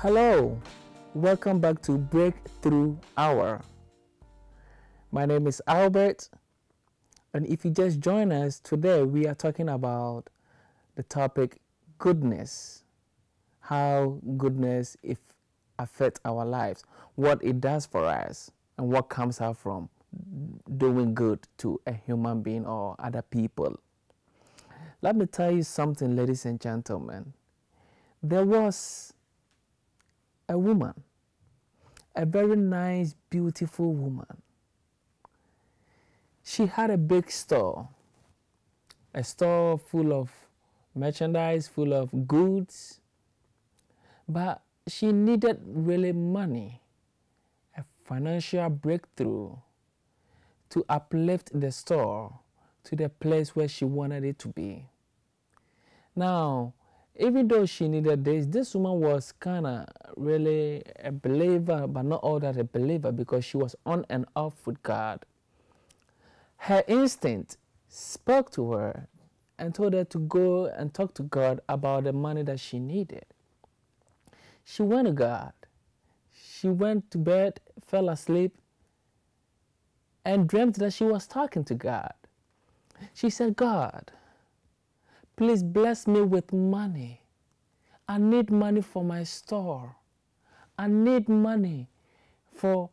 Hello, welcome back to BreakThru Hour. My name is Albert, and if you just join us today, we are talking about the topic goodness, how goodness affects our lives, what it does for us, and what comes out from doing good to a human being or other people. Let me tell you something, ladies and gentlemen. There was a woman, a very nice, beautiful woman. She had a big store, a store full of merchandise, full of goods, but she needed really money, a financial breakthrough to uplift the store to the place where she wanted it to be. Now, even though she needed this woman was kind of really a believer, but not all that a believer, because she was on and off with God. Her instinct spoke to her and told her to go and talk to God about the money that she needed. She went to God. She went to bed, fell asleep, and dreamt that she was talking to God. She said, God, please bless me with money. I need money for my store. I need money for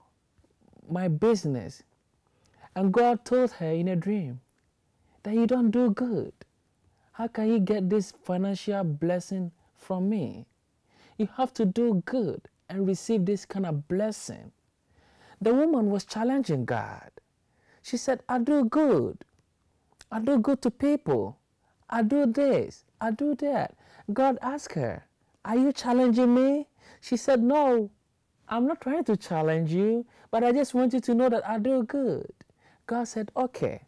my business. And God told her in a dream that you don't do good. How can you get this financial blessing from me? You have to do good and receive this kind of blessing. The woman was challenging God. She said, I do good. I do good to people. I do this, I do that. God asked her, are you challenging me? She said, no, I'm not trying to challenge you, but I just want you to know that I do good. God said, okay,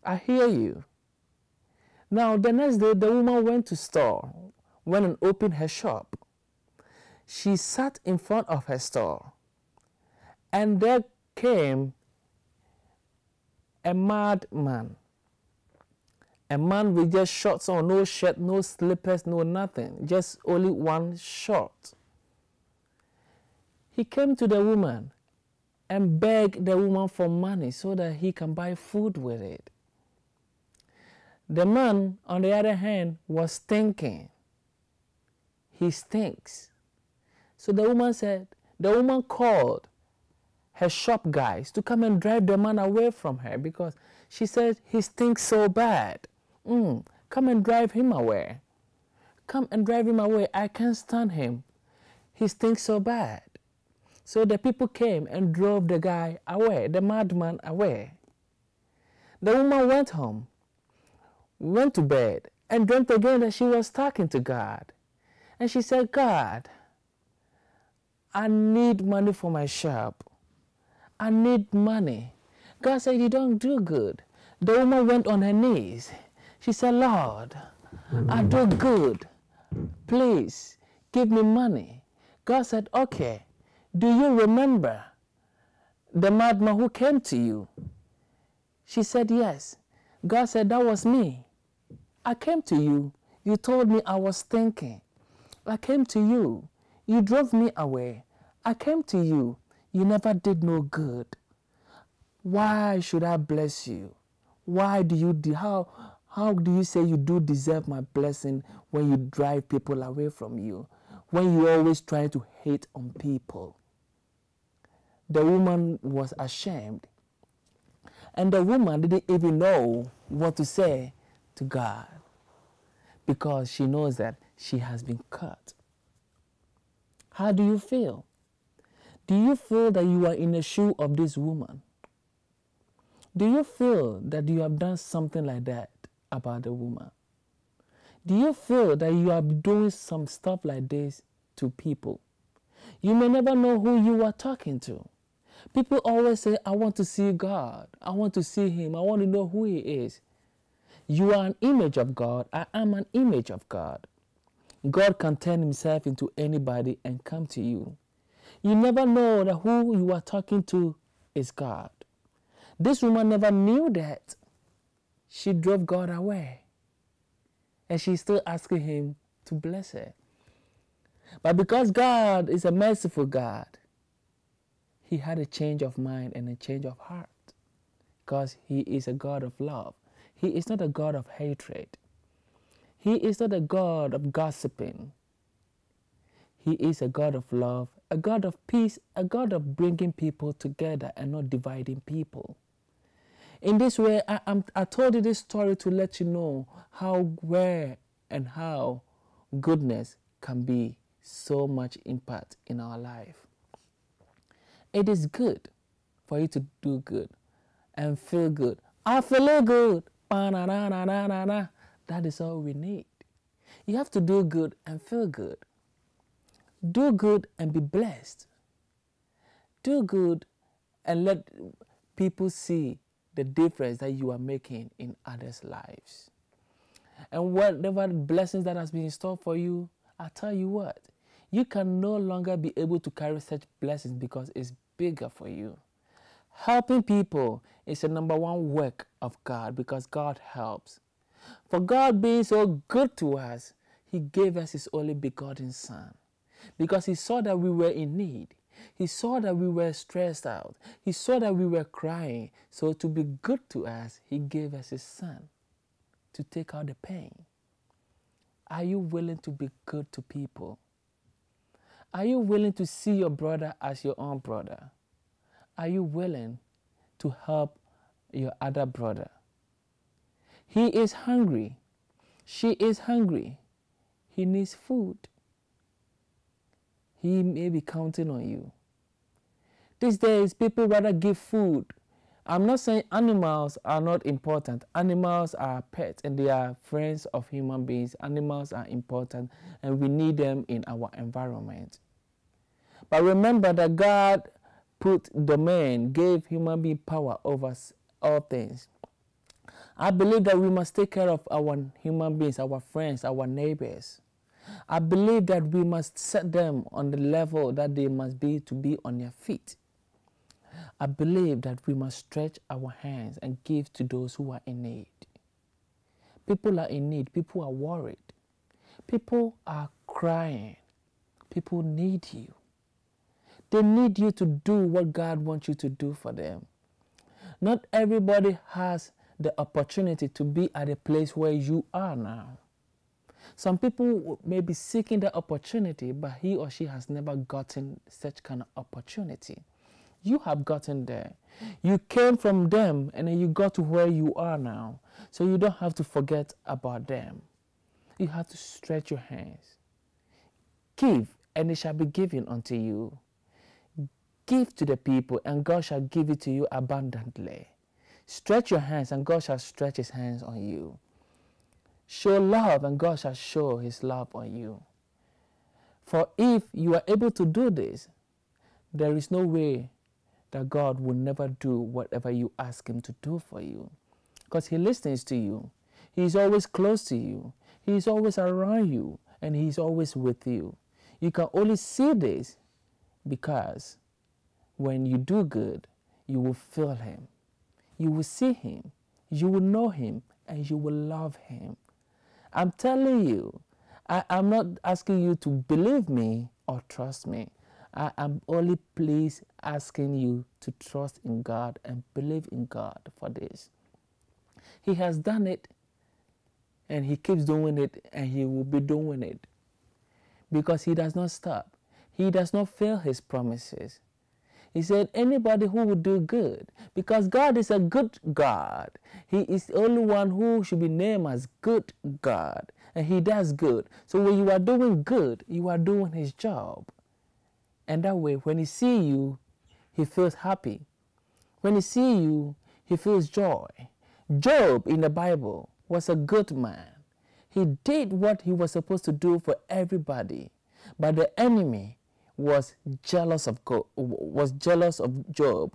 I hear you. Now, the next day, the woman went to store, went and opened her shop. She sat in front of her store, and there came a madman. A man with just shorts on, no shirt, no slippers, no nothing, just only one short. He came to the woman and begged the woman for money so that he can buy food with it. The man, on the other hand, was stinking. He stinks. So the woman called her shop guys to come and drive the man away from her because she said he stinks so bad. Come and drive him away. Come and drive him away. I can't stand him. He stinks so bad. So the people came and drove the guy away, the madman away. The woman went home, went to bed, and dreamt again that she was talking to God. And she said, God, I need money for my shop. I need money. God said, you don't do good. The woman went on her knees. She said, Lord, I do good. Please give me money. God said, okay, do you remember the madman who came to you? She said, yes. God said, that was me. I came to you. You told me I was stinking. I came to you. You drove me away. I came to you. You never did no good. Why should I bless you? Why do you how do you say you do deserve my blessing when you drive people away from you? When you always try to hate on people? The woman was ashamed. And the woman didn't even know what to say to God because she knows that she has been cut. How do you feel? Do you feel that you are in the shoe of this woman? Do you feel that you have done something like that about the woman? Do you feel that you are doing some stuff like this to people? You may never know who you are talking to. People always say, I want to see God. I want to see him. I want to know who he is. You are an image of God. I am an image of God. God can turn himself into anybody and come to you. You never know that who you are talking to is God. This woman never knew that. She drove God away. And she's still asking him to bless her. But because God is a merciful God, he had a change of mind and a change of heart. Because he is a God of love. He is not a God of hatred. He is not a God of gossiping. He is a God of love, a God of peace, a God of bringing people together and not dividing people. In this way, I told you this story to let you know where and how goodness can be so much impact in our life. It is good for you to do good and feel good. I feel good. That is all we need. You have to do good and feel good. Do good and be blessed. Do good and let people see the difference that you are making in others' lives. And whatever blessings that has been in store for you, I tell you what, you can no longer be able to carry such blessings because it's bigger for you. Helping people is the number one work of God because God helps. For God being so good to us, he gave us his only begotten Son because he saw that we were in need. He saw that we were stressed out. He saw that we were crying. So to be good to us, he gave us his Son to take out the pain. Are you willing to be good to people? Are you willing to see your brother as your own brother? Are you willing to help your other brother? He is hungry. She is hungry. He needs food. He may be counting on you. These days, people rather give food. I'm not saying animals are not important. Animals are pets and they are friends of human beings. Animals are important and we need them in our environment. But remember that God put domain, gave human being power over all things. I believe that we must take care of our human beings, our friends, our neighbors. I believe that we must set them on the level that they must be to be on their feet. I believe that we must stretch our hands and give to those who are in need. People are in need. People are worried. People are crying. People need you. They need you to do what God wants you to do for them. Not everybody has the opportunity to be at a place where you are now. Some people may be seeking the opportunity, but he or she has never gotten such kind of opportunity. You have gotten there. You came from them and then you got to where you are now. So you don't have to forget about them. You have to stretch your hands. Give and it shall be given unto you. Give to the people and God shall give it to you abundantly. Stretch your hands and God shall stretch his hands on you. Show love and God shall show his love on you. For if you are able to do this, there is no way that God will never do whatever you ask him to do for you. Because he listens to you. He is always close to you. He is always around you. And he is always with you. You can only see this because when you do good, you will feel him. You will see him. You will know him. And you will love him. I'm telling you, I'm not asking you to believe me or trust me. I am only please asking you to trust in God and believe in God for this. He has done it and he keeps doing it and he will be doing it because he does not stop. He does not fail his promises. He said anybody who would do good, because God is a good God. He is the only one who should be named as good God and he does good. So when you are doing good, you are doing his job. And that way, when he sees you, he feels happy. When he sees you, he feels joy. Job in the Bible was a good man. He did what he was supposed to do for everybody. But the enemy was jealous of Job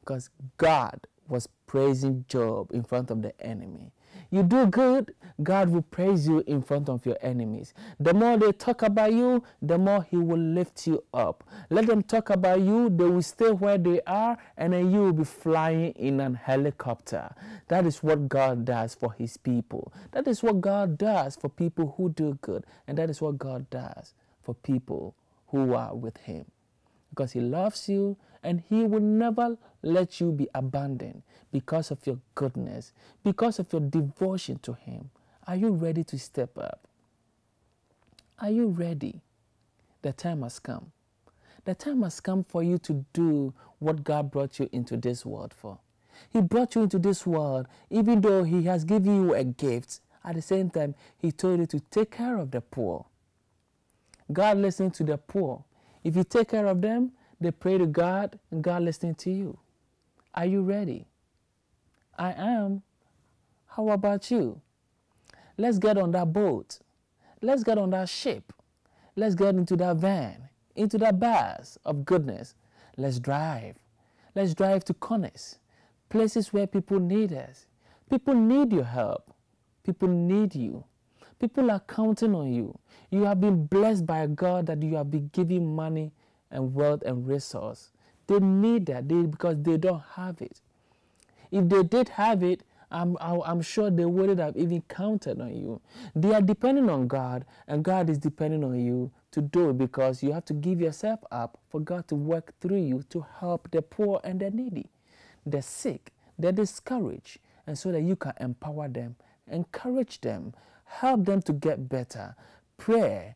because God was praising Job in front of the enemy. You do good, God will praise you in front of your enemies. The more they talk about you, the more he will lift you up. Let them talk about you, they will stay where they are, and then you will be flying in an helicopter. That is what God does for his people. That is what God does for people who do good, and that is what God does for people who are with him, because he loves you and he will never let you be abandoned because of your goodness, because of your devotion to him. Are you ready to step up? Are you ready? The time has come. The time has come for you to do what God brought you into this world for. He brought you into this world, even though he has given you a gift. At the same time, he told you to take care of the poor. God listens to the poor. If you take care of them, they pray to God, and God listens to you. Are you ready? I am. How about you? Let's get on that boat. Let's get on that ship. Let's get into that van, into that bus of goodness. Let's drive. Let's drive to corners, places where people need us. People need your help. People need you. People are counting on you. You have been blessed by God that you have been giving money and wealth and resource. They need that because they don't have it. If they did have it, I'm sure they wouldn't have even counted on you. They are depending on God, and God is depending on you to do it, because you have to give yourself up for God to work through you to help the poor and the needy, the sick, the discouraged, and so that you can empower them, encourage them, help them to get better. Pray,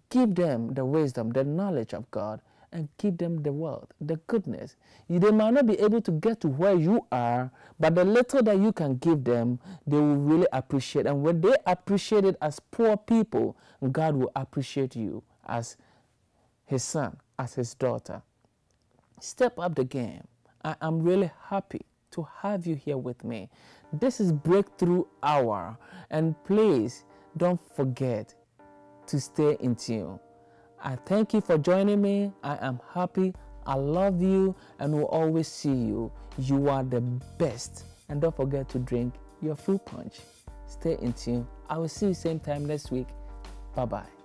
give them the wisdom, the knowledge of God, and give them the wealth, the goodness. They might not be able to get to where you are, but the little that you can give them, they will really appreciate. And when they appreciate it as poor people, God will appreciate you as his son, as his daughter. Step up the game. I am really happy to have you here with me. This is Breakthrough Hour, and please don't forget to stay in tune. I thank you for joining me. I am happy. I love you and will always see you. You are the best. And don't forget to drink your fruit punch. Stay in tune. I will see you same time next week. Bye-bye.